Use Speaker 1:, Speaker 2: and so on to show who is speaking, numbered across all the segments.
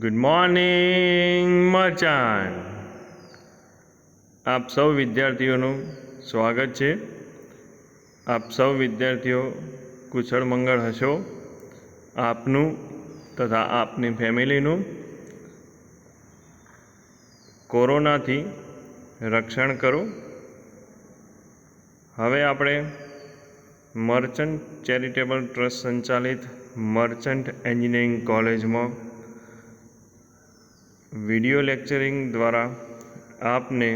Speaker 1: Good morning મચાન. આપ સૌ વિદ્યાર્થીઓનું સ્વાગત છે. આપ સૌ વિદ્યાર્થીઓ કુશળ મંગળ હશો. આપનું તથા આપની ફેમિલીનું કોરોનાથી રક્ષણ કરો. હવે આપણે મર્ચન્ટ ચેરિટેબલ ટ્રસ્ટ સંચાલિત મર્ચન્ટ એન્જિનિયરિંગ કોલેજમાં વિડિયો લેક્ચરિંગ દ્વારા આપને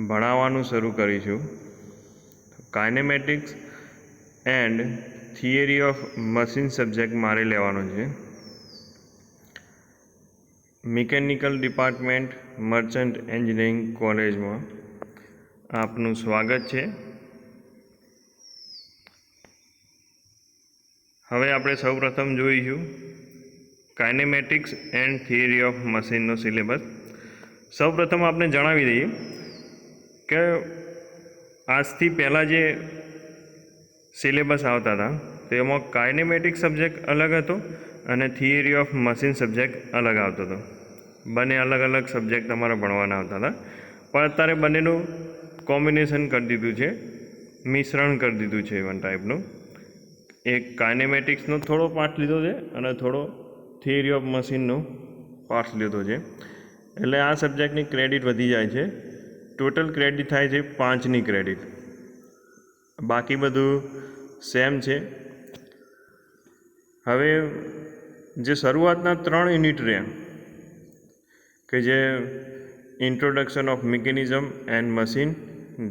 Speaker 1: ભણાવવાનું શરૂ કરીશું. Kinematics and theory of machine subject મારે લેવાનો છે. મિકેનિકલ ડિપાર્ટમેન્ટ મર્ચન્ટ એન્જિનિયરિંગ કોલેજમાં આપનું સ્વાગત છે. હવે આપણે સૌપ્રથમ જોઈશું કાઇનેમેટિક્સ એન્ડ થિયરી ઓફ મશીનનો સિલેબસ. સૌપ્રથમ આપણે જણાવી દઈએ કે આજથી પહેલાં જે સિલેબસ આવતા હતા તેમાં કાઇનેમેટિક્સ સબ્જેક્ટ અલગ હતો અને થિયરી ઓફ મશીન સબ્જેક્ટ અલગ આવતો હતો. બંને અલગ અલગ સબ્જેક્ટ તમારે ભણવાના આવતા હતા. પણ અત્યારે બંનેનું કોમ્બિનેશન કરી દીધું છે, મિશ્રણ કરી દીધું છે. વન ટાઈપનું એક કાઇનેમેટિક્સનો થોડો પાર્ટ લીધો છે અને થોડો થિયરી ઓફ મશીનનો પાર્ટ લીધો છે. એટલે આ સબ્જેક્ટની ક્રેડિટ વધી જાય છે. ટોટલ ક્રેડિટ થાય છે 5ની ક્રેડિટ. બાકી બધું સેમ છે. હવે જે શરૂઆતના 3 યુનિટ રહ્યા કે જે introduction of mechanism and machine,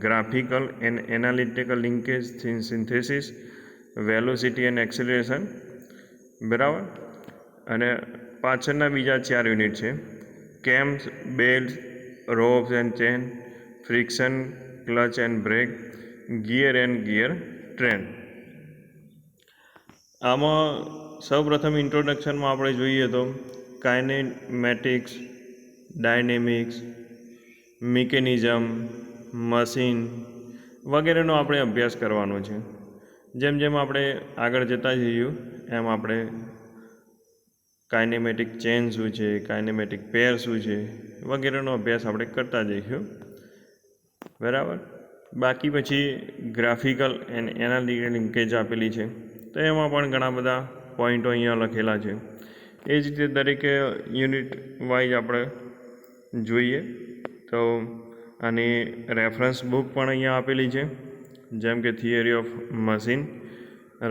Speaker 1: graphical and analytical linkage synthesis, velocity and acceleration, બરાબર. અને પાછળના બીજા 4 યુનિટ છે cams, belt, ropes and chain, friction, clutch and brake, gear and gear train. આમાં સૌપ્રથમ ઇન્ટ્રોડક્શનમાં આપણે જોઈએ તો કાઇનેમેટિક્સ, ડાયનેમિક્સ, મિકેનિઝમ, મશીન વગેરેનો આપણે અભ્યાસ કરવાનો છે. જેમ જેમ આપણે આગળ જતા જઈએ એમ આપણે કાઇનેમેટિક ચેન શું છે, કાઇનેમેટિક પેર શું છે વગેરેનો અભ્યાસ આપણે કરતા જઈશું, બરાબર. બાકી પછી ગ્રાફિકલ એન્ડ એનાલિટિકલ લિંકેજ આપેલી છે, તો એમાં પણ ઘણા બધા પોઈન્ટો અહીંયા લખેલા છે. એ જ રીતે દરેકે યુનિટ વાઇઝ આપણે જોઈએ તો આની રેફરન્સ બુક પણ અહીંયા આપેલી છે. જેમ કે theory of machine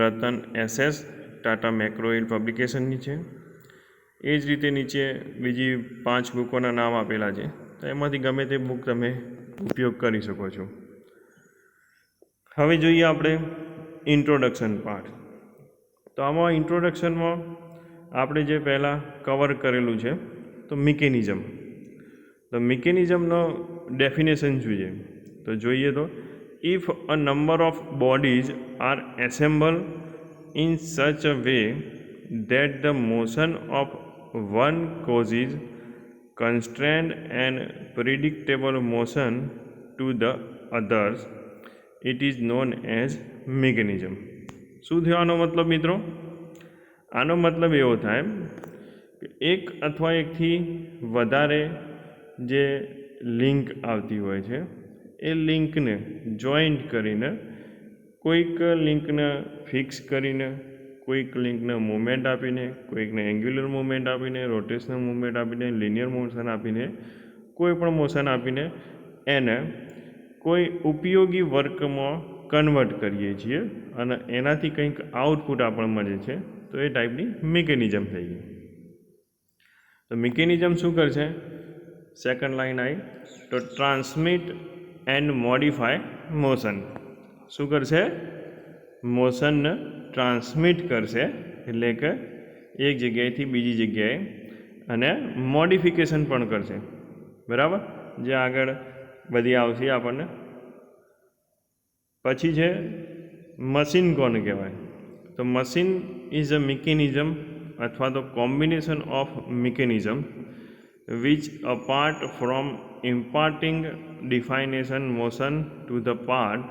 Speaker 1: Ratan SS Tata McGraw Hill પબ્લિકેશનની છે. એ જ રીતે નીચે બીજી 5 બુકોના નામ આપેલા છે, તો એમાંથી ગમે તે બુક તમે ઉપયોગ કરી શકો છો. હવે જોઈએ આપણે ઇન્ટ્રોડક્શન પાર્ટ. તો આમાં ઇન્ટ્રોડક્શનમાં આપણે જે પહેલાં કવર કરેલું છે તો મિકેનિઝમ. તો મિકેનિઝમનો ડેફિનેશન શું છે તો જોઈએ તો if a number of bodies are assemble in such a way that the motion of one causes constrained and predictable motion to the others, it is known as mechanism. શું થયો આનો મતલબ મિત્રો? આનો મતલબ એવો થાય કે એક અથવા એકથી વધારે જે લિંક આવતી હોય છે એ લિંકને જોઈન્ટ કરીને, કોઈક લિંકને ફિક્સ કરીને, કોઈક લિંકને મૂવમેન્ટ આપીને, કોઈકને એન્ગ્યુલર મૂવમેન્ટ આપીને, રોટેશનલ મૂવમેન્ટ આપીને, લિનિયર મોશન આપીને, કોઈ પણ મોશન આપીને એને કોઈ ઉપયોગી વર્કમાં કન્વર્ટ કરીએ છીએ અને એનાથી કંઈક આઉટપુટ આપણને મળે છે, તો એ ટાઈપની મિકેનિઝમ થઈ ગઈ. તો મિકેનિઝમ શું કરશે? સેકન્ડ લાઈન આવી તો ટ્રાન્સમિટ એન્ડ મોડિફાય મોશન. શું કરશે? મોશનને ટ્રાન્સમિટ કરશે, એટલે કે એક જગ્યાએથી બીજી જગ્યાએ, અને મોડિફિકેશન પણ કરશે, બરાબર. જે આગળ બધી આવશે આપણને. પછી છે મશીન કોને કહેવાય? તો મશીન ઇઝ અ મિકેનિઝમ અથવા તો combination of mechanism which apart from imparting definition motion to the part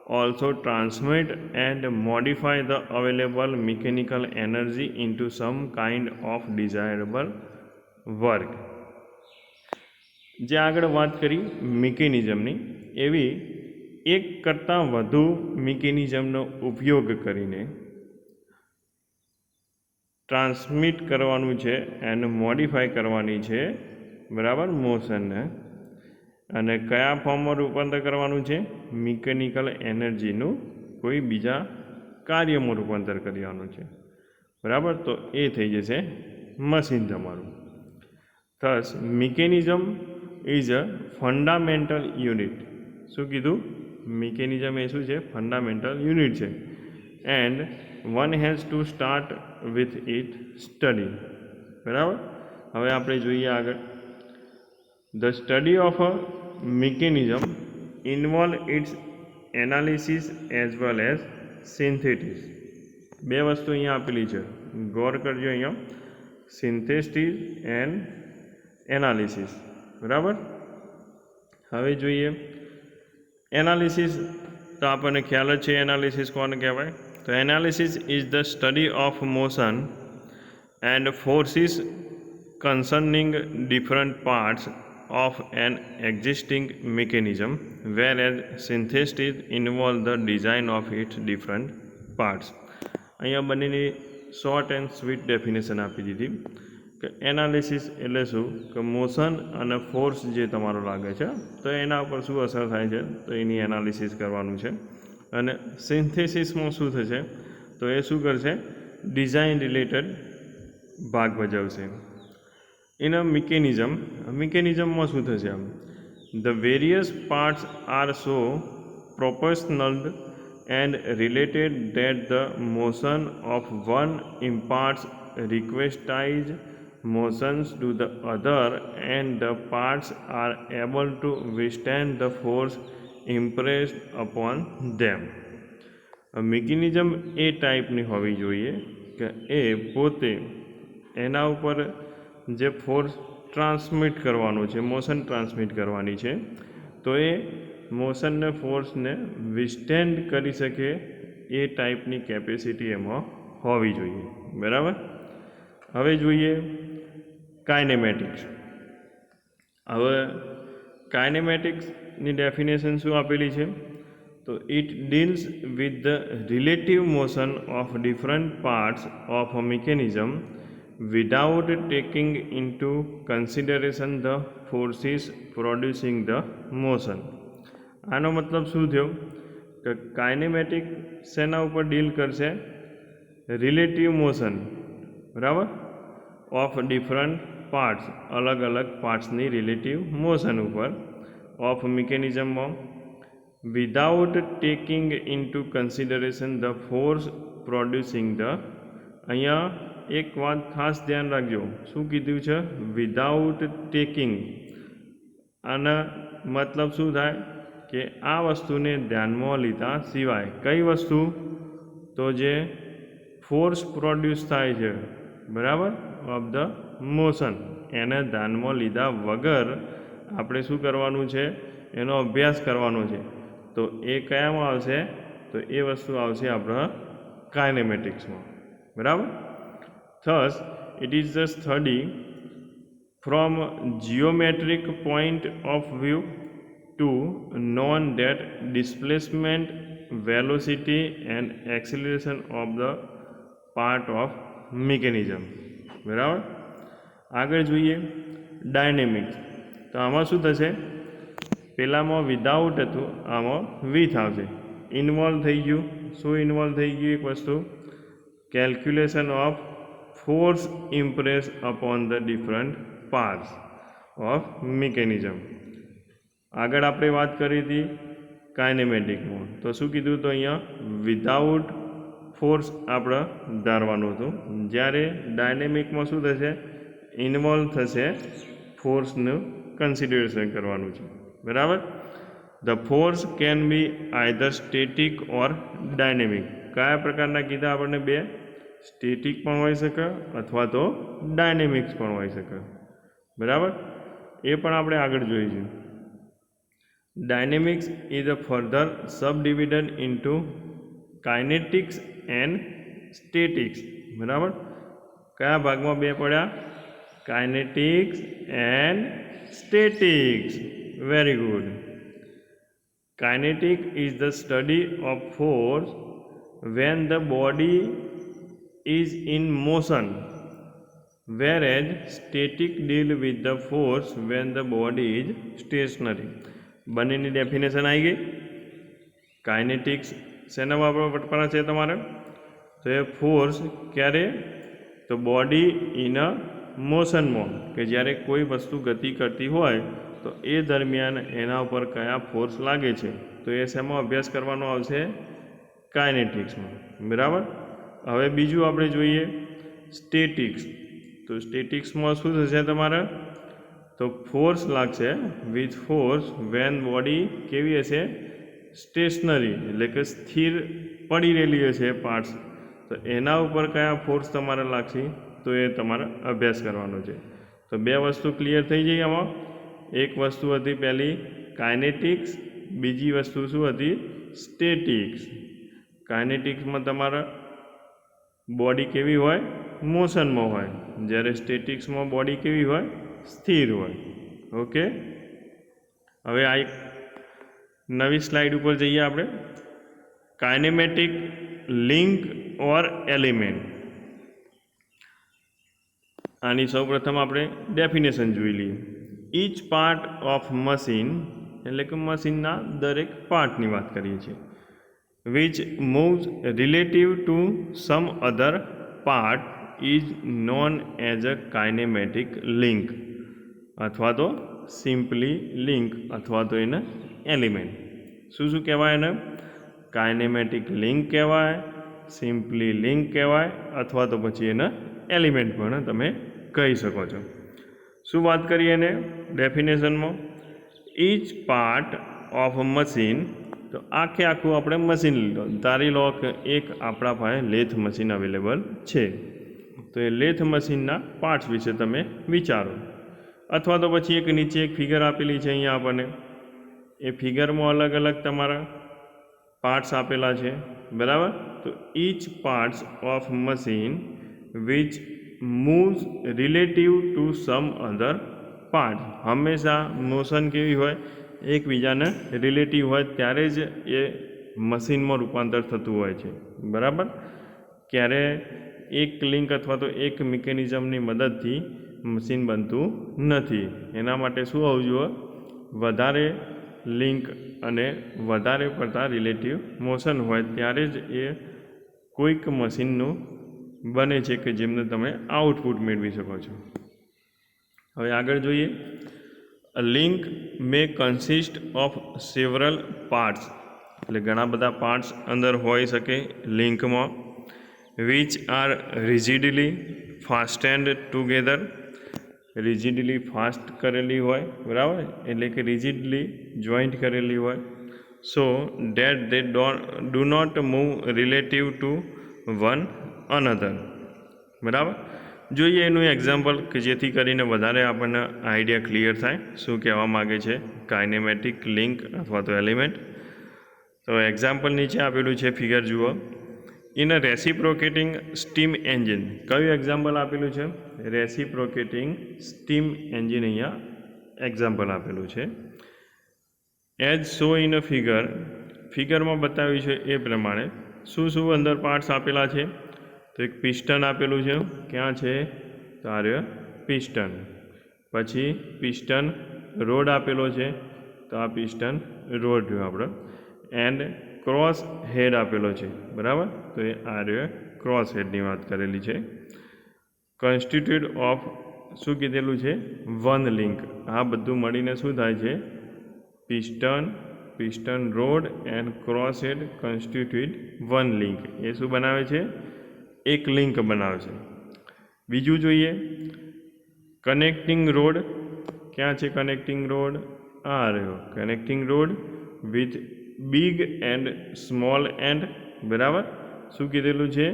Speaker 1: also transmit and modify the available mechanical energy into some kind of desirable work. જે આગળ વાત કરી મિકેનિઝમની, એવી એક કરતાં વધુ મિકેનિઝમનો ઉપયોગ કરીને ટ્રાન્સમિટ કરવાનું છે એન્ડ મોડિફાય કરવાની છે, બરાબર, મોશનને. અને કયા ફોર્મમાં રૂપાંતર કરવાનું છે? મિકેનિકલ એનર્જીનું કોઈ બીજા કાર્યમાં રૂપાંતર કરવાનું છે, બરાબર. તો એ થઈ જશે મશીન તમારું. Thus mechanism is a fundamental unit. શું કીધું? મિકેનિઝમ એ શું છે? ફંડામેન્ટલ યુનિટ છે. And one has to start with it study. બરાબર. હવે આપણે જોઈએ આગળ. The study of a mechanism involves its analysis as well as synthesis. બે વસ્તુ અહીંયા આપેલી છે, ગૌર કરજો અહીંયા. સિન્થેસિસ એન્ડ એનાલિસિસ, બરાબર. હવે જોઈએ એનાલિસિસ. તો આપણને ખ્યાલ જ છે એનાલિસિસ કોને કહેવાય. તો analysis is the study of motion and forces concerning different parts of an existing mechanism, whereas synthesis involves the design of its different parts. અહીંયા બંનેની શોર્ટ એન્ડ સ્વીટ ડેફિનેશન આપી દીધી કે એનાલિસિસ એટલે શું, કે મોશન અને ફોર્સ જે તમારો લાગે છે તો એના ઉપર શું અસર થાય છે, તો એની એનાલિસિસ કરવાનું છે. અને સિન્થેસિસમાં શું થશે, તો એ શું કરશે, ડિઝાઇન રિલેટેડ ભાગ ભજવશે. In a mechanism, મિકેનિઝમમાં શું થશે? આમ the various parts are so proportional and related that the motion of one imparts requisite motions to the other and the parts are able to withstand the force impressed upon them. Mechanism એ ટાઈપની હોવી જોઈએ કે એ પોતે એના ઉપર જે force transmit કરવાનો છે, મોશન ટ્રાન્સમિટ કરવાની છે, તો એ મોશનને ફોર્સને વિસ્ટેન્ડ કરી શકે એ ટાઈપની કેપેસિટી એમાં હોવી જોઈએ, બરાબર. હવે જોઈએ કાઇનેમેટિક્સ. હવે કાઇનેમેટિક્સની ડેફિનેશન શું આપેલી છે, તો it deals with the relative motion of different parts of a mechanism without taking into consideration the forces producing the motion. આનો મતલબ શું થયો કે કાઇનેમેટિક શેના ઉપર ડીલ કરશે? રિલેટિવ મોશન, બરાબર, ઓફ ડિફરન્ટ પાર્ટ્સ, અલગ અલગ પાર્ટ્સની રિલેટિવ મોશન ઉપર ઓફ મિકેનિઝમમાં without taking into consideration the force producing the. અહીંયા એક વાત ખાસ ધ્યાન રાખજો, શું કીધું છે? Without taking. આના મતલબ શું થાય કે આ વસ્તુને ધ્યાનમાં લીધા સિવાય. કઈ વસ્તુ? તો જે ફોર્સ પ્રોડ્યુસ થાય છે, બરાબર, ઓફ ધ મોશન, એને ધ્યાનમાં લીધા વગર આપણે શું કરવાનું છે? એનો અભ્યાસ કરવાનો છે. તો એ કયામાં આવશે? તો એ વસ્તુ આવશે આપણા કાઇનેમેટિક્સમાં, બરાબર. Thus, it is the study from geometric point of view to know that displacement, velocity and acceleration of the part of mechanism. બરાબર. આગળ જોઈએ ડાયનેમિક્સ. તો આમાં શું થશે? પહેલાંમાં વિધાઉટ હતું, આમાં વિથ આવશે. ઇન્વોલ્વ થઈ ગયું. શું ઇન્વોલ્વ થઈ ગયું? એક વસ્તુ calculation of force impressed upon the different parts of mechanism. આગળ આપણે વાત કરી હતી કાઇનેમેટિકમાં, તો શું કીધું? તો અહીંયા વિધાઉટ ફોર્સ આપણે ધારવાનું હતું. જ્યારે ડાયનેમિકમાં શું થશે? ઇન્વોલ્વ થશે, ફોર્સનું કન્સિડરેશન કરવાનું છે, બરાબર. The force can be either static or dynamic. કયા પ્રકારના કીધા આપણને? બે. સ્ટેટિક પણ હોઈ શકે અથવા તો ડાયનેમિક્સ પણ હોઈ શકે, બરાબર. એ પણ આપણે આગળ જોઈશું. Dynamics is a further subdivided into kinetics and statics. બરાબર, કયા ભાગમાં બે પડ્યા? Kinetics and statics. Very good. Kinetic is the study of force when the body is in motion, whereas static deal with the force when the body is stationary. બંનેની definition આવી ગઈ. Kinetics શેના વાપરવાના છે તમારે? તો એ ફોર્સ ક્યારે? તો body in a મોશનમાં, કે જ્યારે કોઈ વસ્તુ ગતિ કરતી હોય તો એ દરમિયાન એના ઉપર કયા ફોર્સ લાગે છે, તો એ શેમાં અભ્યાસ કરવાનો આવશે? કાઇનેટિક્સમાં. બરાબર. હવે બીજું આપણે જોઈએ સ્ટેટિક્સ. તો સ્ટેટિક્સમાં શું થશે તમારે? તો ફોર્સ લાગશે, વિથ ફોર્સ વેન બોડી કેવી હશે? સ્ટેશનરી, એટલે કે સ્થિર પડી રહેલી હશે પાર્ટ્સ, તો એના ઉપર કયા ફોર્સ તમારે લાગશે, તો એ તમારે અભ્યાસ કરવાનો છે. તો બે વસ્તુ ક્લિયર થઈ ગઈ આમાં. એક વસ્તુ હતી પહેલી કાઇનેટિક્સ, બીજી વસ્તુ શું હતી? સ્ટેટિક્સ. કાઇનેટિક્સમાં તમારા બોડી કેવી હોય? મોશનમાં હોય, જ્યારે સ્ટેટિક્સમાં બોડી કેવી હોય? સ્થિર હોય. ઓકે. હવે આ એક નવી સ્લાઇડ ઉપર જઈએ આપણે. કાઇનેમેટિક લિંક ઓર એલિમેન્ટ. આની સૌપ્રથમ આપણે ડેફિનેશન જોઈ લઈએ. ઈચ પાર્ટ ઓફ મશીન, એટલે કે મશીનના દરેક પાર્ટની વાત કરીએ છીએ, which moves relative to some other part is known as a kinematic link, અથવા તો સિમ્પલી લિંક, અથવા તો એને એલિમેન્ટ. શું કહેવાય એને? કાઇનેમેટિક લિંક કહેવાય, સિમ્પલી લિંક કહેવાય, અથવા તો પછી એને એલિમેન્ટ પણ તમે કહી શકો છો. શું વાત કરીએ એને ડેફિનેશનમાં? ઈચ પાર્ટ ઓફ મશીન, તો આખું આપણે મશીન લીધો. ધારી લો કે એક આપણા પાસે લેથ મશીન અવેલેબલ છે, તો એ લેથ મશીનના પાર્ટ્સ વિશે તમે વિચારો. અથવા તો પછી એક નીચે એક ફિગર આપેલી છે અહીંયા આપણને, એ ફિગરમાં અલગ અલગ તમારા પાર્ટ્સ આપેલા છે. બરાબર. તો each parts of machine which moves relative to some other part. હંમેશા મોશન કેવી હોય? એકબીજાને રિલેટિવ હોય ત્યારે જ એ મશીનમાં રૂપાંતર થતું હોય છે. બરાબર. ક્યારે એક લિંક અથવા તો એક મિકેનિઝમની મદદથી મશીન બનતું નથી. એના માટે શું હોવું જોઈએ? વધારે લિંક અને વધારે પડતા રિલેટિવ મોશન હોય ત્યારે જ એ કોઈક મશીનનું બને છે કે જેમને તમે આઉટપુટ મેળવી શકો છો. હવે આગળ જોઈએ. A link may consist of several parts, એટલે ઘણા બધા પાર્ટ્સ અંદર હોઈ શકે લિંકમાં. Which are rigidly fastened together, rigidly fast કરેલી હોય. બરાબર, એટલે કે રિજિડલી જોઈન્ટ કરેલી હોય. So that they do not move relative to one another. બરાબર. જોઈએ એનું એક્ઝામ્પલ, કે જેથી કરીને વધારે આપણને આઈડિયા ક્લિયર થાય શું કહેવા માગે છે કાઇનેમેટિક લિંક અથવા તો એલિમેન્ટ. તો એક્ઝામ્પલ નીચે આપેલું છે, ફિગર જુઓ. In a reciprocating steam engine. કયું એક્ઝામ્પલ આપેલું છે? રેસિપ્રોકેટિંગ સ્ટીમ એન્જિન અહીંયા એક્ઝામ્પલ આપેલું છે. As so in a figure, ફિગરમાં બતાવ્યું છે એ પ્રમાણે શું અંદર પાર્ટ્સ આપેલા છે? તો એક પિસ્ટન આપેલું છે. ક્યાં છે? તો આ રહ્યો પિસ્ટન. પછી પિસ્ટન રોડ આપેલો છે, તો આ પિસ્ટન રોડ રહ્યો આપણો. એન્ડ ક્રોસ હેડ આપેલો છે. બરાબર, તો એ આ રહ્યો ક્રોસ હેડની વાત કરેલી છે. કોન્સ્ટિટ્યુટ ઓફ શું કીધેલું છે? One link. આ બધું મળીને શું થાય છે? Piston rod and cross head constitute one link. એ શું બનાવે છે? એક લિંક બનાવે છે. બીજું જોઈએ કનેક્ટિંગ રોડ. ક્યાં છે કનેક્ટિંગ રોડ? આ રહ્યો connecting road with big and small and. બરાબર, શું કીધેલું છે?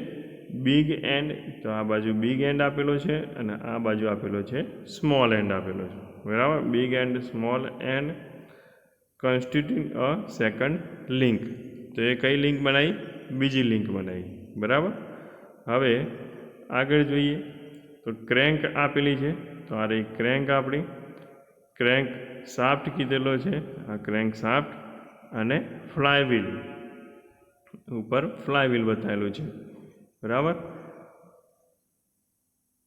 Speaker 1: Big and. તો આ બાજુ બિગ એન્ડ આપેલો છે અને આ બાજુ આપેલો છે સ્મોલ એન્ડ આપેલો છે. બરાબર, big and small and constitute a second link. તો એ કઈ લિંક બનાવી? બીજી લિંક બનાવી. બરાબર. હવે આગળ જોઈએ તો ક્રેન્ક આપેલી છે, તો આ રહી ક્રેન્ક આપણી. ક્રેન્ક શાફ્ટ કીધેલો છે, આ ક્રેન્ક શાફ્ટ. અને ફ્લાયવ્હીલ ઉપર ફ્લાયવ્હીલ બતાવેલું છે. બરાબર.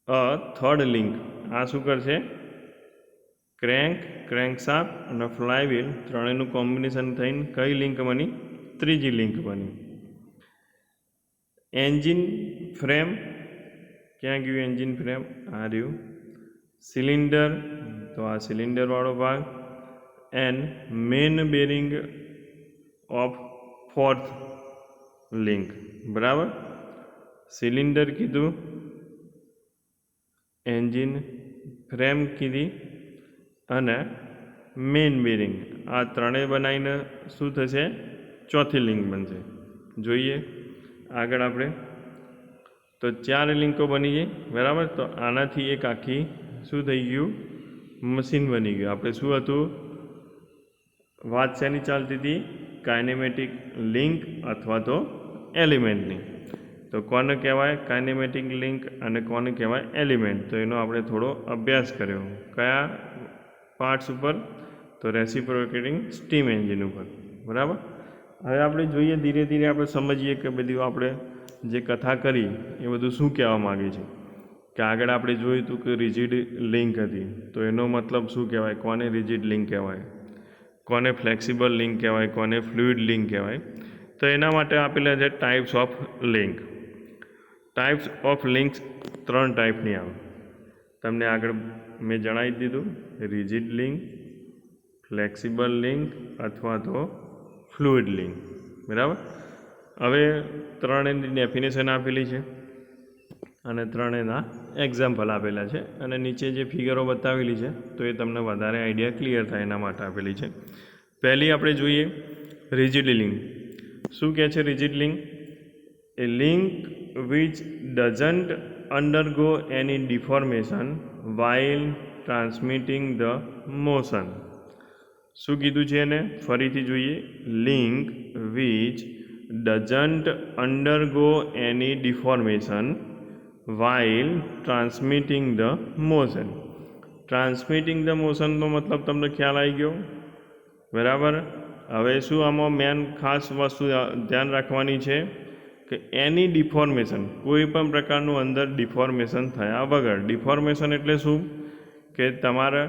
Speaker 1: અ થર્ડ લિંક, આ શું કરશે? ક્રેન્ક, ક્રેન્ક શાફ્ટ અને ફ્લાયવ્હીલ ત્રણેયનું કોમ્બિનેશન થઈને કઈ લિંક બની? ત્રીજી લિંક બની. એન્જિન ફ્રેમ, ક્યાં ગયું એન્જિન ફ્રેમ? આ રહ્યું. સિલિન્ડર, તો આ સિલિન્ડરવાળો ભાગ. And main bearing of fourth link. બરાબર. સિલિન્ડર કીધું, એન્જિન ફ્રેમ કીધી અને મેઇન બેરિંગ, આ ત્રણેય બનાવીને શું થશે? ચોથી લિંક બનશે. જોઈએ આગળ આપણે. તો 4 લિંકો બની ગઈ. બરાબર. તો આનાથી એક આખી શું થઈ ગયું? મશીન બની ગયું. આપણે શું હતું? વાત શેની ચાલતી હતી? કાઇનેમેટિક લિંક અથવા તો એલિમેન્ટની. તો કોને કહેવાય કાઇનેમેટિક લિંક અને કોને કહેવાય એલિમેન્ટ? તો એનો આપણે થોડો અભ્યાસ કર્યો. કયા પાર્ટ્સ ઉપર? તો રેસિપ્રોકેટિંગ સ્ટીમ એન્જિન ઉપર. બરાબર. હવે આપણે જોઈએ, ધીરે ધીરે આપણે સમજીએ કે બધું આપણે જે કથા કરી એ બધું શું કહેવા માગે છે. કે આગળ આપણે જોયું હતું કે રિજિડ લિંક હતી, તો એનો મતલબ શું કહેવાય? કોને રિજિડ લિંક કહેવાય, કોને ફ્લેક્સિબલ લિંક કહેવાય, કોને ફ્લુઇડ લિંક કહેવાય? તો એના માટે આપેલા છે types of link. Types of links 3 ટાઈપની આવે. તમને આગળ મેં જણાવી દીધું, રિજિડ લિંક, ફ્લેક્સિબલ લિંક અથવા તો ફ્લુઇડ લિંક. બરાબર. હવે ત્રણેયની ડેફિનેશન આપેલી છે અને ત્રણેયના એક્ઝામ્પલ આપેલા છે, અને નીચે જે ફિગરો બતાવેલી છે તો એ તમને વધારે આઈડિયા ક્લિયર થાય એના માટે આપેલી છે. પહેલી આપણે જોઈએ રિજિડ લિંક. શું કહે છે rigid link? A link which doesn't undergo any deformation while transmitting the motion. શું કીધું છે એને? ફરીથી જોઈએ. Link which doesn't undergo any deformation while transmitting the motion. Transmitting the મોશનનો મતલબ તમને ખ્યાલ આવી ગયો. બરાબર. હવે શું આમાં મેન ખાસ વસ્તુ ધ્યાન રાખવાની છે કે એની ડિફોર્મેશન, કોઈ પણ પ્રકારનું અંદર ડિફોર્મેશન થયા વગર. ડિફોર્મેશન એટલે શું? કે તમારા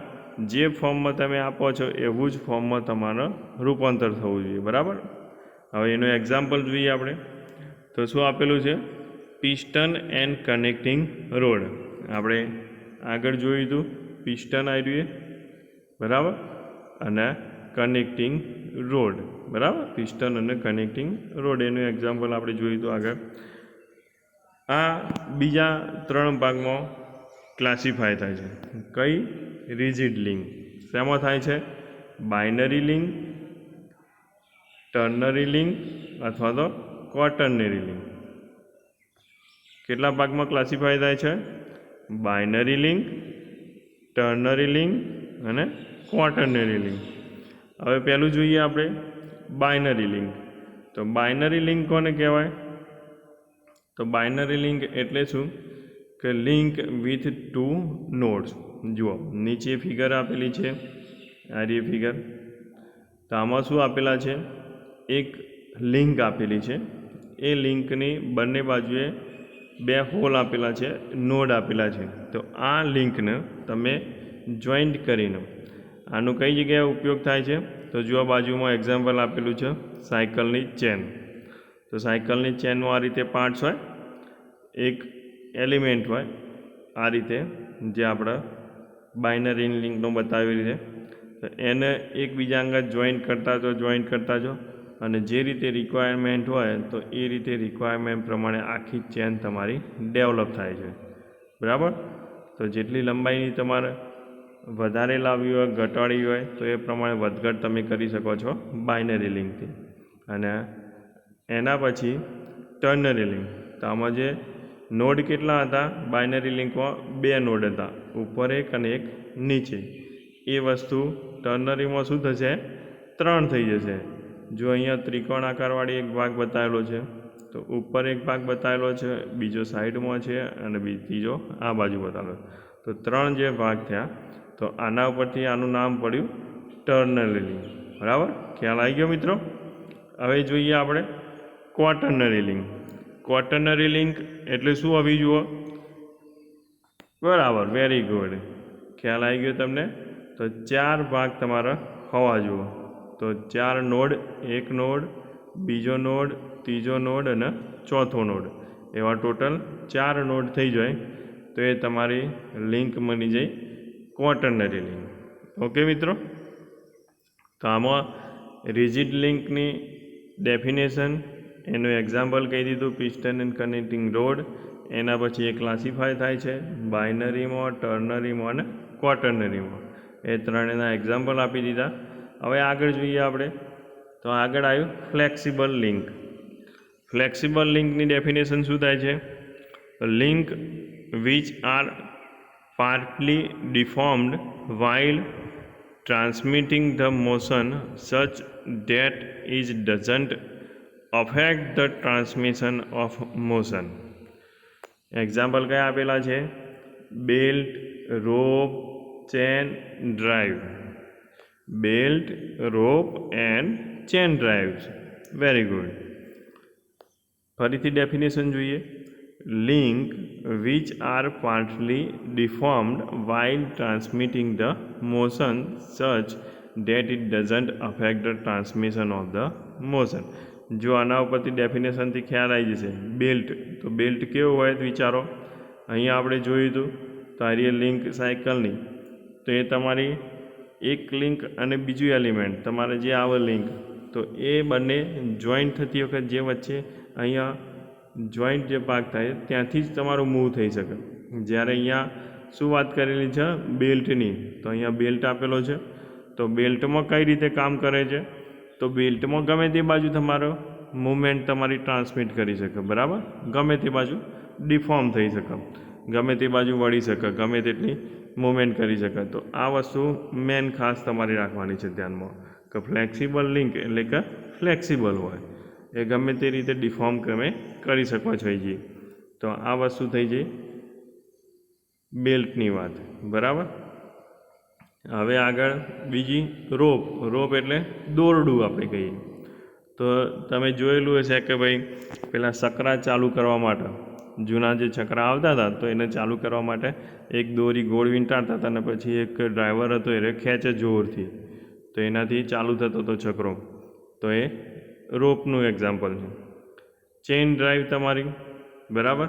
Speaker 1: જે ફોર્મમાં તમે આપો છો એવું જ ફોર્મમાં તમારે રૂપાંતર થવું જોઈએ. બરાબર. હવે એનું એક્ઝામ્પલ જોઈએ આપણે. તો શું આપેલું છે? Piston and connecting road. આપણે આગળ જોયું હતું પિસ્ટન આવ્યું, બરાબર, અને કનેક્ટિંગ રોડ. બરાબર. પિસ્ટન અને કનેક્ટિંગ રોડ એનું એક્ઝામ્પલ આપણે જોયું હતું આગળ. આ બીજા 3 ભાગમાં ક્લાસિફાય થાય છે. કઈ? Rigid link. શેમાં થાય છે? બાઇનરી લિંક, ટર્નરી લિંક અથવા તો ક્વોટર્નરી લિંક. કેટલા ભાગમાં ક્લાસિફાય થાય છે? બાઇનરી લિંક, ટર્નરી લિંક અને ક્વોટર્નરી લિંક. હવે પહેલું જોઈએ આપણે બાઇનરી લિંક. તો બાઇનરી લિંક કોને કહેવાય? તો બાઇનરી લિંક એટલે શું? કે લિંક વિથ 2 નોડ્સ. જુઓ નીચે ફિગર આપેલી છે, આ રહી ફિગર. તો આમાં શું આપેલા છે? એક લિંક આપેલી છે. એ લિંકની બંને બાજુએ 2 હોલ આપેલા છે, નોડ આપેલા છે. તો આ લિંકને તમે જોઈન્ટ કરીને આનું કઈ જગ્યાએ ઉપયોગ થાય છે? તો જો બાજુમાં એક્ઝામ્પલ આપેલું છે સાયકલની ચેન. તો સાયકલની ચેનમાં આ રીતે પાર્ટ્સ હોય, એક એલિમેન્ટ હોય આ રીતે, જે આપણે બાઇનરી લિંકનો બતાવેલી છે. તો એને એકબીજા અંગત જોઈન્ટ કરતા જો અને જે રીતે રિક્વાયરમેન્ટ હોય તો એ રીતે રિક્વાયરમેન્ટ પ્રમાણે આખી ચેન તમારી ડેવલપ થાય છે. બરાબર. તો જેટલી લંબાઈની તમારે વધારે લાવવી હોય, ઘટાડવી હોય તો એ પ્રમાણે વધઘટ તમે કરી શકો છો બાઇનરી લિંકથી. અને એના પછી ટર્નરી લિંક. તો આમાં જે નોડ કેટલા હતા? બાઇનરી લિંકમાં 2 નોડ હતા, ઉપર એક અને એક નીચે. એ વસ્તુ ટર્નરીમાં શું થશે? 3 થઈ જશે। જો અહીંયા ત્રિકોણાકારવાળી એક ભાગ બતાવેલો છે, તો ઉપર એક ભાગ બતાવેલો છે, બીજો સાઈડમાં છે અને ત્રીજો આ બાજુ બતાવેલો, તો 3 જે ભાગ થયા, તો આના ઉપરથી આનું નામ પડ્યું ટર્નરી લિંક। બરાબર, ખ્યાલ આવી ગયો મિત્રો? હવે જોઈએ આપણે ક્વોટર્નરી લિંક। ક્વોટર્નરી લિંક એટલે શું આવી જુઓ? બરાબર, વેરી ગુડ, ખ્યાલ આવી ગયો તમને? તો 4 ભાગ તમારા હોવા જુઓ, તો 4 નોડ, એક નોડ, બીજો નોડ, ત્રીજો નોડ અને ચોથો નોડ, એવા ટોટલ 4 નોડ થઈ જાય, તો એ તમારી લિંક બની જાય ક્વોટર્નરી લિંક। ઓકે મિત્રો, તો આમાં રિજિડ લિંકની ડેફિનેશન, એનું એક્ઝામ્પલ કહી દીધું, પિસ્ટન એન્ડ કનેક્ટિંગ રોડ। એના પછી એ ક્લાસિફાય થાય છે બાઇનરીમાં, ટર્નરીમાં અને ક્વોટર્નરીમાં, એ ત્રણેના એક્ઝામ્પલ આપી દીધા। હવે આગળ જોઈએ આપણે, તો આગળ આવ્યું ફ્લેક્સિબલ લિંક। ફ્લેક્સિબલ લિંકની ડેફિનેશન શું થાય છે? Link which are partly deformed while transmitting the motion such that it doesn't affect the transmission of motion। Example કયા આપેલા છે? Belt, rope, chain, drive. Belt, rope and chain drives, very good. ફરીથી definition જોઈએ, link which are partly deformed while transmitting the motion such that it doesn't affect the transmission of the motion। જો આના ઉપરથી ડેફિનેશનથી ખ્યાલ આવી જશે, belt, તો belt કેવો હોય વિચારો? અહીંયા આપણે જોયું હતું તો આ લિંક સાયકલની, તો એ તમારી એક લિંક અને બીજું એલિમેન્ટ તમારે જે આવે લિંક, તો એ બંને જોઈન્ટ થતી વખત જે વચ્ચે અહીંયા જોઈન્ટ જે ભાગ થાય ત્યાંથી જ તમારું મૂવ થઈ શકે। જ્યારે અહીંયા શું વાત કરેલી છે? બેલ્ટની, તો અહીંયા બેલ્ટ આપેલો છે, તો બેલ્ટમાં કઈ રીતે કામ કરે છે? તો બેલ્ટમાં ગમે તે બાજુ તમારો મૂવમેન્ટ તમારી ટ્રાન્સમિટ કરી શકે, બરાબર? ગમે તે બાજુ ડિફોર્મ થઈ શકે, ગમે તે બાજુ વળી શકે, ગમે તેટલી મૂવમેન્ટ કરી શકે। તો આ વસ્તુ મેન ખાસ તમારી રાખવાની છે ધ્યાનમાં, કે ફ્લેક્સિબલ લિંક એટલે કે ફ્લેક્સિબલ હોય, એ ગમે તે રીતે ડિફોર્મ તમે કરી શકો છો। તો આ વસ્તુ થઈ જાય બેલ્ટની વાત, બરાબર? હવે આગળ બીજી રોપ। રોપ એટલે દોરડું આપણે કહીએ, તો તમે જોયેલું હશે કે ભાઈ પેલા સકરા ચાલુ કરવા માટે, જૂના જે ચકરા આવતા હતા, તો એને ચાલુ કરવા માટે એક દોરી ગોળ વીંટાળતા હતા અને પછી એક ડ્રાઈવર હતો એ ખેંચે જોરથી, તો એનાથી ચાલુ થતો હતો ચક્રો, તો એ રોપનું એક્ઝામ્પલ છે। ચેન ડ્રાઈવ તમારી, બરાબર?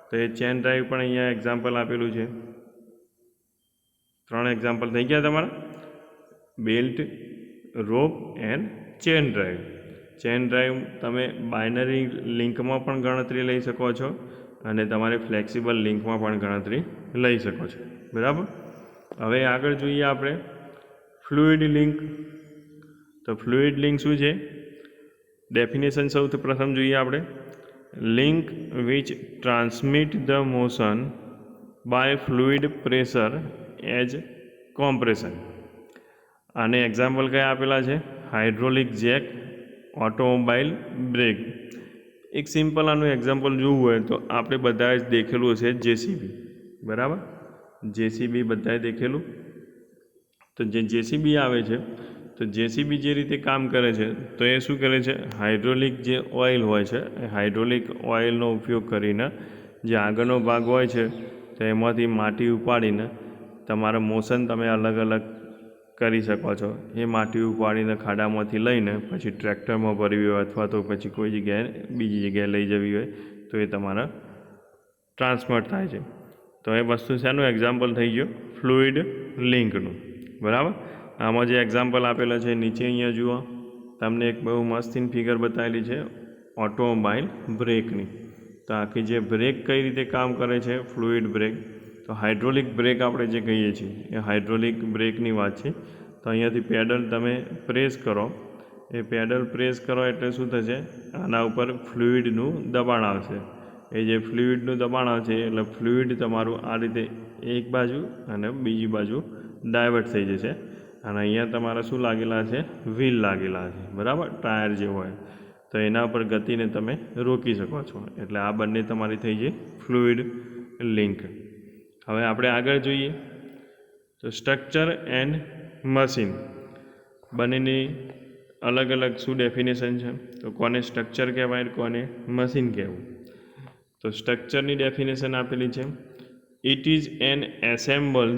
Speaker 1: તો એ ચેન ડ્રાઈવ પણ અહીંયા એક્ઝામ્પલ આપેલું છે। 3 એક્ઝામ્પલ થઈ ગયા તમારા, belt, rope and chain drive. Chain drive તમે બાઇનરી લિંકમાં પણ ગણતરી લઈ શકો છો અને તમારે ફ્લેક્સિબલ લિંકમાં પણ ગણતરી લઈ શકો છો, બરાબર? હવે આગળ જોઈએ આપણે ફ્લુઇડ લિંક। તો ફ્લુઇડ લિંક શું છે? ડેફિનેશન સૌથી પ્રથમ જોઈએ આપણે, link which transmit the motion by fluid pressure as compression. આને એક્ઝામ્પલ કયા આપેલા છે? Hydraulic jack, automobile brake. એક સિમ્પલ આનું એક્ઝામ્પલ જોવું હોય તો આપણે બધાએ જ દેખેલું હશે જેસીબી, બરાબર? જેસીબી બધાએ દેખેલું। તો જે જેસીબી આવે છે, તો જેસીબી જે રીતે કામ કરે છે, તો એ શું કરે છે? હાઇડ્રોલિક જે ઓઇલ હોય છે, એ હાઇડ્રોલિક ઓઇલનો ઉપયોગ કરીને જે આગળનો ભાગ હોય છે, તો એમાંથી માટી ઉપાડીને તમારા મોશન તમે અલગ અલગ કરી શકો છો। એ માટી ઉપાડીને ખાડામાંથી લઈને પછી ટ્રેક્ટરમાં ભરવી હોય અથવા તો પછી કોઈ જગ્યાએ બીજી જગ્યાએ લઈ જવી હોય, તો એ તમારા ટ્રાન્સફર થાય છે। તો એ વસ્તુ શેનું એક્ઝામ્પલ થઈ ગયું? ફ્લુઇડ લિંકનું, બરાબર? આમાં જે એક્ઝામ્પલ આપેલા છે નીચે અહીંયા જુઓ, તમને એક બહુ મસ્તીન ફિગર બતાવેલી છે ઓટોમોબાઈલ બ્રેકની। તો આખી જે બ્રેક કઈ રીતે કામ કરે છે, ફ્લુઇડ બ્રેક, તો હાઇડ્રોલિક બ્રેક આપણે જે કહીએ છીએ એ હાઇડ્રોલિક બ્રેકની વાત છે। તો અહીંયાથી પેડલ તમે પ્રેસ કરો, એ પેડલ પ્રેસ કરો એટલે શું થશે? આના ઉપર ફ્લુઇડનું દબાણ આવશે। એ જે ફ્લુઇડનું દબાણ આવશે એટલે ફ્લુઇડ તમારું આ રીતે એક બાજુ અને બીજી બાજુ ડાયવર્ટ થઈ જશે અને અહીંયા તમારે શું લાગેલા છે? વ્હીલ લાગેલા છે, બરાબર, ટાયર જે હોય. તો એના પર ગતિને તમે રોકી શકો છો. એટલે આ બંને તમારી થઈ છે ફ્લુઇડ લિંક. હવે આપણે આગળ જોઈએ તો સ્ટ્રક્ચર એન્ડ મશીન બંનેની અલગ અલગ શું ડેફિનેશન છે? તો કોને સ્ટ્રક્ચર કહેવાય, કોને મશીન કહેવું? તો સ્ટ્રક્ચરની ડેફિનેશન આપેલી છે, it is an assemble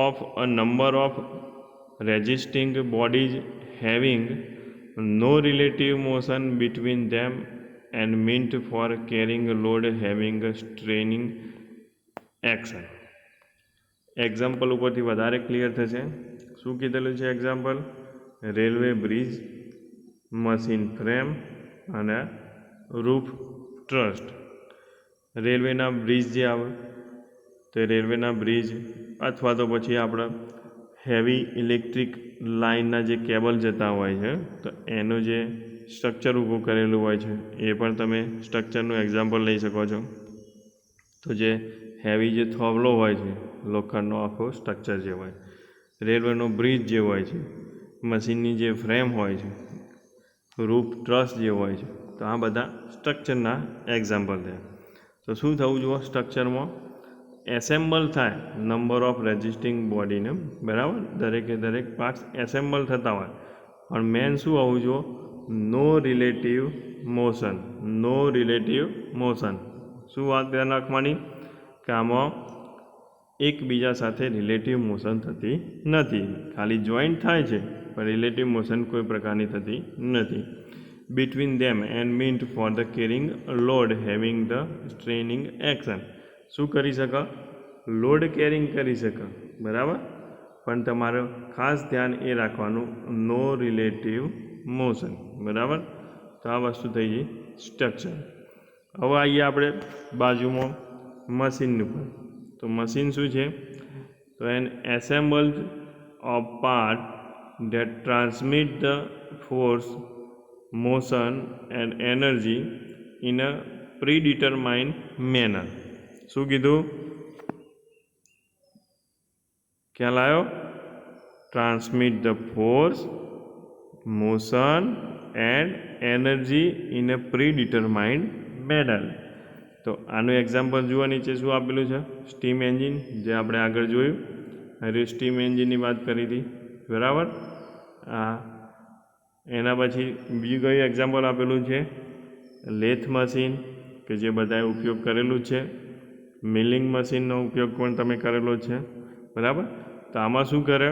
Speaker 1: of a number of resisting bodies having no relative motion between them and meant for carrying load having a straining action. Example ઉપરથી વધારે ક્લિયર થશે. શું કીધેલું છે example? Railway bridge, machine frame અને roof trust. રેલવેના bridge જે આવે તો રેલવેના બ્રિજ અથવા તો પછી આપણે હેવી ઇલેક્ટ્રિક લાઇનના જે કેબલ જતા હોય છે તો એનું જે સ્ટ્રક્ચર ઊભું કરેલું હોય છે એ પણ તમે સ્ટ્રક્ચરનું એક્ઝામ્પલ લઈ શકો છો. તો જે હેવી જે થોભલો હોય છે, લોખંડનો આખો સ્ટ્રક્ચર જે હોય, રેલવેનો બ્રિજ જે હોય છે, મશીનની જે ફ્રેમ હોય છે, રૂફ ટ્રસ જે હોય છે, તો આ બધા સ્ટ્રક્ચરના એક્ઝામ્પલ થયા. તો શું થવું જોઈએ સ્ટ્રક્ચરમાં? એસેમ્બલ થાય નંબર ઓફ રેઝિસ્ટિંગ બોડીને, બરાબર, દરેકે દરેક પાર્ટ્સ એસેમ્બલ થતા હોય, પણ મેન શું હોવું જોઈએ? નો રિલેટિવ મોશન. નો રિલેટિવ મોશન. શું વાત ધ્યાન રાખવાની? કે આમાં એકબીજા સાથે રિલેટિવ મોશન થતી નથી. ખાલી જોઈન્ટ થાય છે પણ રિલેટિવ મોશન કોઈ પ્રકારની થતી નથી. Between them and meant for the carrying load having the straining action. શું કરી શકે? લોડ કેરિંગ કરી શકે, બરાબર, પણ તમારે ખાસ ધ્યાન એ રાખવાનું, નો રિલેટિવ મોશન, બરાબર. તો આ વસ્તુ થઈ ગઈ સ્ટ્રક્ચર. હવે આવીએ આપણે બાજુમાં મશીનનું પર. તો મશીન શું છે? તો an assembled of part that transmit the force, motion and energy in a predetermined manner. શું કીધું? ખ્યાલ આવ્યો? Transmit the force, motion and energy in a predetermined manner. તો આનું એક્ઝામ્પલ જુઓ, નીચે શું આપેલું છે? સ્ટીમ એન્જિન, જે આપણે આગળ જોયું. હવે સ્ટીમ એન્જિનની વાત કરી હતી, બરાબર. એના પછી બીજું કયું એક્ઝામ્પલ આપેલું છે? લેથ મશીન, કે જે બધાએ ઉપયોગ કરેલું છે. મિલિંગ મશીનનો ઉપયોગ પણ તમે કરેલો છે, બરાબર. તો આમાં શું કરે?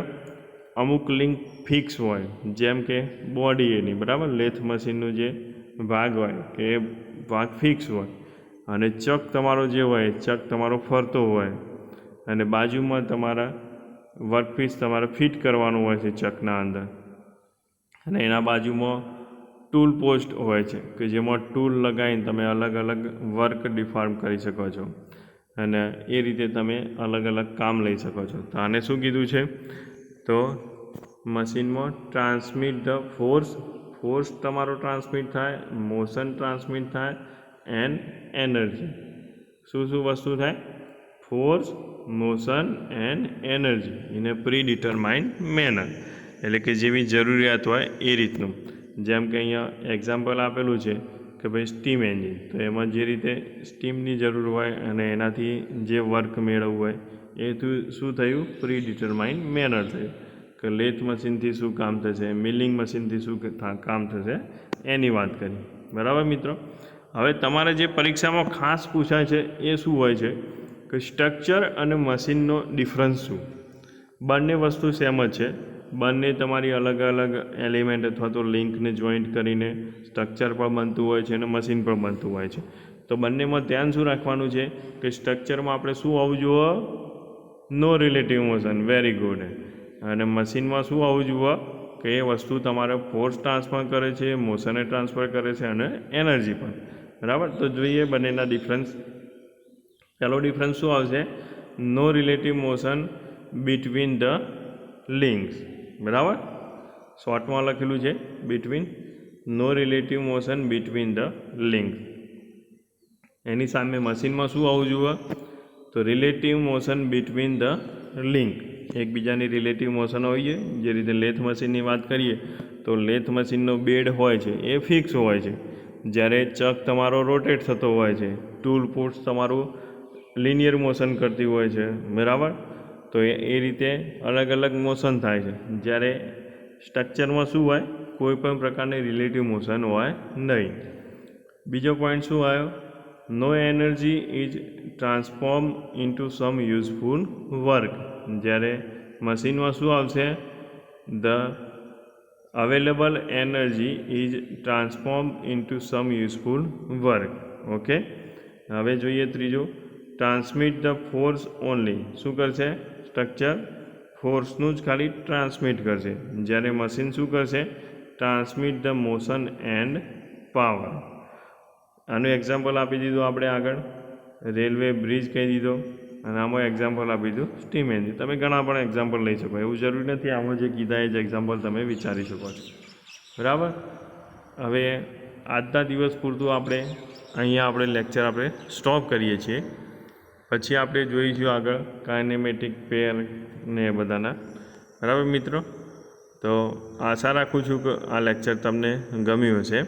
Speaker 1: અમુક લિંક ફિક્સ હોય, જેમ કે બોડી એની, બરાબર, લેથ મશીનનું જે ભાગ હોય કે એ ભાગ ફિક્સ હોય, અને ચક તમારો જે હોય, ચક તમારો ફરતો હોય, અને બાજુમાં તમારા વર્કપીસ તમારે ફિટ કરવાનું હોય છે ચકના અંદર, અને એના બાજુમાં ટૂલ પોસ્ટ હોય છે કે જેમાં ટૂલ લગાવીને તમે અલગ અલગ વર્ક ડિફોર્મ કરી શકો છો, અને એ રીતે તમે અલગ અલગ કામ લઈ શકો છો. તો આને શું કીધું છે? તો મશીનમાં ટ્રાન્સમિટ ધ ફોર્સ, ફોર્સ તમારો ટ્રાન્સમિટ થાય, મોશન ટ્રાન્સમિટ થાય, એન્ડ એનર્જી. શું શું વસ્તુ થાય? Force, motion and energy in A pre determined manner. એટલે કે જેવી જરૂરિયાત હોય એ રીતનું. જેમ કે અહીંયા એક્ઝામ્પલ આપેલું છે કે ભાઈ સ્ટીમ એન્જિન, તો એમાં જે રીતે સ્ટીમની જરૂર હોય અને એનાથી જે વર્ક મેળવવું હોય એ શું થયું? પ્રી ડિટરમાઇન્ડ મેનર થયું. કે લેથ મશીનથી શું કામ થશે, મિલિંગ મશીનથી શું કામ થશે, એની વાત કરી, બરાબર મિત્રો. હવે તમારે જે પરીક્ષામાં ખાસ પૂછાય છે એ શું હોય છે કે સ્ટ્રક્ચર અને મશીનનો ડિફરન્સ શું? બંને વસ્તુ સેમ જ છે. બંને તમારી અલગ અલગ એલિમેન્ટ અથવા તો લિંકને જોઈન્ટ કરીને સ્ટ્રક્ચર પણ બનતું હોય છે અને મશીન પણ બનતું હોય છે. તો બંનેમાં ધ્યાન શું રાખવાનું છે કે સ્ટ્રક્ચરમાં આપણે શું હોવું જોઈએ? નો રિલેટિવ મોશન. Very good. અને મશીનમાં શું હોવું જોઈએ? કે એ વસ્તુ તમારે ફોર્સ ટ્રાન્સફર કરે છે, મોશને ટ્રાન્સફર કરે છે અને એનર્જી પણ, બરાબર. તો જોઈએ બંનેના ડિફરન્સ. પહેલો ડિફરન્સ શું આવશે? No relative motion between the links, બરાબર. શોર્ટમાં લખેલું છે between, no relative motion between the link. એની સામે મશીનમાં શું આવવું જોઈએ? તો relative motion between the link. એકબીજાની રિલેટિવ મોશન હોય છે. જે રીતે લેથ મશીનની વાત કરીએ તો લેથ મશીનનો બેડ હોય છે એ ફિક્સ હોય છે, જ્યારે ચક તમારો રોટેટ થતો હોય છે, ટૂલ પુટ્સ તમારું લિનિયર મોશન કરતી હોય છે, બરાબર. તો એ રીતે અલગ અલગ મોશન થાય છે, જ્યારે સ્ટ્રક્ચરમાં શું હોય, કોઈ પણ પ્રકારની રિલેટિવ મોશન હોય નહીં. બીજો પોઈન્ટ શું આવ્યો, no energy is transform into some useful work. જ્યારે મશીનમાં શું આવશે, the available energy is transform into some useful work. Okay, હવે જોઈએ ત્રીજું, ટ્રાન્સમિટ ધ ફોર્સ ઓનલી. શું કરશે સ્ટ્રક્ચર, ફોર્સનું જ ખાલી ટ્રાન્સમિટ કરશે, જ્યારે મશીન શું કરશે, transmit the motion end power. આનું એક્ઝામ્પલ આપી દીધું આપણે આગળ, રેલવે બ્રિજ કહી દીધો, અને આમાં એક્ઝામ્પલ આપી દીધું સ્ટીમ એન્જિન. તમે ઘણા પણ એક્ઝામ્પલ લઈ શકો, એવું જરૂરી નથી આમાં જે કીધા એ જ એક્ઝામ્પલ તમે વિચારી શકો છો, બરાબર. હવે આજના દિવસ પૂરતું આપણે અહીંયા આપણે લેક્ચર આપણે સ્ટોપ કરીએ છીએ. પછી આપણે જોઈશું આગળ કાઇનેમેટિક પેર ને એ બધાના, બરાબર મિત્રો. તો આશા રાખું છું કે આ લેક્ચર તમને ગમ્યું હશે.